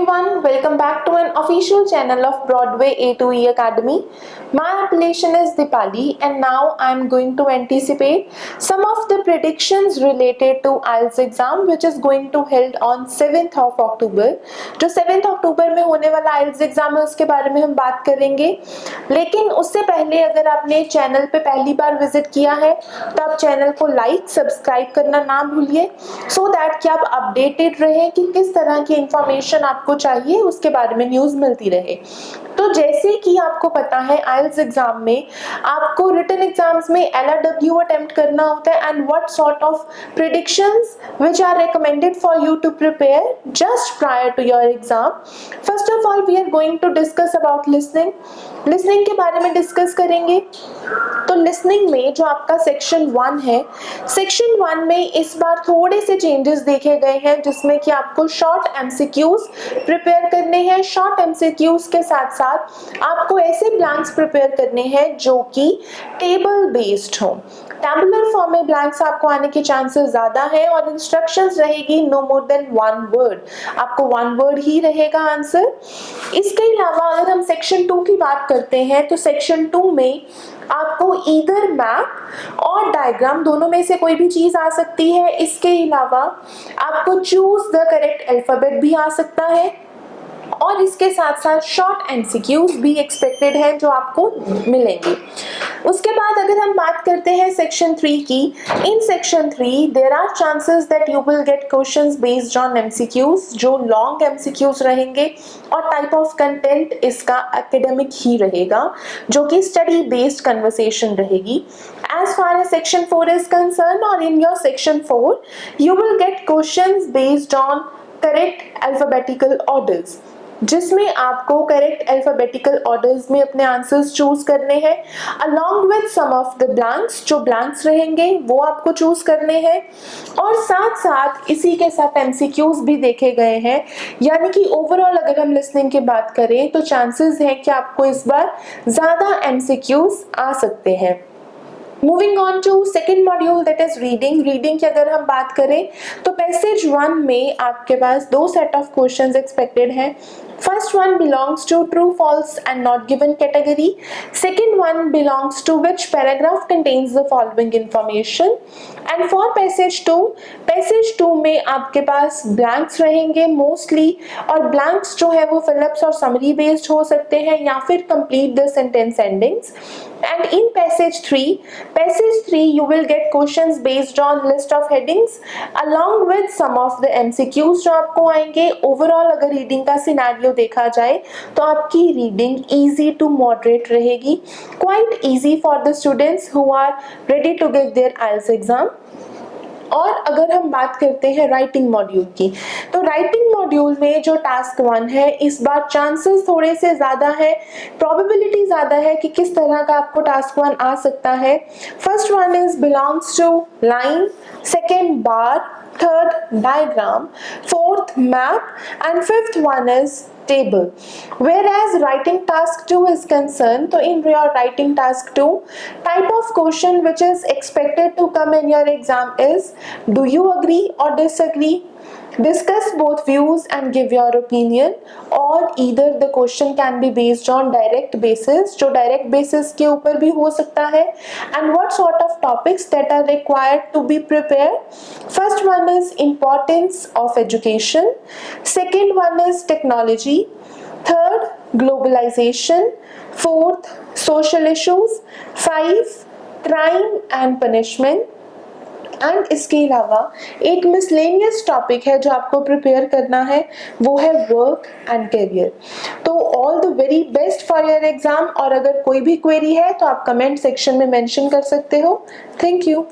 everyone, welcome back to an official channel of Broadway A2E Academy. My appellation is Dipali and now I am going to anticipate some of the predictions related to IELTS exam which is going to held on 7th of October. जो 7th अक्टूबर में होने वाला IELTS exam है उसके बारे में हम बात करेंगे, लेकिन उससे पहले अगर आपने चैनल पे पहली बार विजिट किया है तो आप चैनल को लाइक सब्सक्राइब करना ना भूलिए सो दैट कि आप अपडेटेड रहे कि किस तरह की इंफॉर्मेशन आपको चाहिए उसके बारे में न्यूज़ मिलती रहे। तो जैसे कि आपको पता है IELTS एग्जाम में आपको रिटन एग्जाम्स में LRW अटेम्प्ट करना होता है and what sort of predictions which are recommended for you to prepare just prior to your exam. First of all we are going to discuss about listening के बारे में discuss करेंगे। तो listening में जो आपका सेक्शन 1 है, सेक्शन 1 में इस बार थोड़े से चेंजेस देखे गए हैं जिसमें कि आपको शॉर्ट एमसीक्यूज प्रिपेयर करने हैं। शॉर्ट एमसीक्यूज के साथ साथ आपको ऐसे ब्लैंक्स प्रिपेयर करने हैं जो कि टेबल बेस्ड हो। टैबुलर फॉर्म में ब्लैंक्स आपको आने के चांसेस ज्यादा है और इंस्ट्रक्शंस रहेगी नो मोर देन 1 वर्ड, आपको 1 वर्ड ही रहेगा आंसर। इसके अलावा अगर हम सेक्शन 2 की बात करते हैं तो सेक्शन 2 में आपको ईदर मैप और डायग्राम दोनों में से कोई भी चीज आ सकती है। इसके अलावा आपको चूज द करेक्ट अल्फाबेट भी आ सकता है और इसके साथ साथ शॉर्ट एमसीक्यूज भी एक्सपेक्टेड है जो आपको मिलेंगे। उसके बाद अगर हम बात करते हैं सेक्शन 3 की, in section 3 there are chances that you will get questions based on MCQs जो लॉन्ग एमसीक्यूज रहेंगे और टाइप ऑफ कंटेंट इसका एकेडमिक ही रहेगा जो कि स्टडी बेस्ड कन्वर्सेशन रहेगी। As far as section 4 is concerned, or in your section 4 you will get questions based on correct alphabetical orders जिसमें आपको करेक्ट अल्फाबेटिकल ऑर्डर्स में अपने आंसर्स चूज करने हैं along with some of the blanks. जो blanks रहेंगे वो आपको चूज करने हैं और साथ साथ इसी के साथ एमसीक्यूज भी देखे गए हैं। यानी कि ओवरऑल अगर हम लिसनिंग की बात करें तो चांसेस है कि आपको इस बार ज्यादा एमसीक्यूज आ सकते हैं। Moving on to second module that is reading की अगर हम बात करें तो पैसेज 1 में आपके पास 2 सेट ऑफ क्वेश्चंस एक्सपेक्टेड हैं। First one belongs to true, false and not given category. Second one belongs to which paragraph contains the following information. And for passage 2 में आपके पास blanks रहेंगे mostly और blanks जो है वो फिलअप्स और summary based हो सकते हैं या फिर complete the sentence endings. And in passage 3 you will get questions based on list of headings along with some of the MCQs जो आपको आएंगे। Overall अगर reading का scenario देखा जाए तो आपकी रीडिंग इजी टू मॉडरेट रहेगी, quite easy for the students who are ready to give their IELTS exam. और अगर हम बात करते हैं राइटिंग मॉड्यूल की तो राइटिंग मॉड्यूल में जो टास्क 1 है इस बार चांसेस थोड़े से ज्यादा है, प्रोबेबिलिटी ज्यादा है कि किस तरह का आपको टास्क 1 आ सकता है। First one is belongs to line, second bar, third diagram, fourth map and fifth one is table. Whereas writing task 2 is concerned, so in your writing task 2 type of question which is expected to come in your exam is do you agree or disagree, discuss both views and give your opinion, or either the question can be based on direct basis जो direct basis के ऊपर भी हो सकता है, and what sort of topics that are required to be prepared. First one is importance of education, second one is technology, third globalization, fourth social issues, 5 crime and punishment and इसके अलावा एक miscellaneous topic है जो आपको prepare करना है वो है वर्क एंड करियर। तो all the very best for your exam और अगर कोई भी क्वेरी है तो आप कमेंट सेक्शन में मेंशन कर सकते हो। Thank you.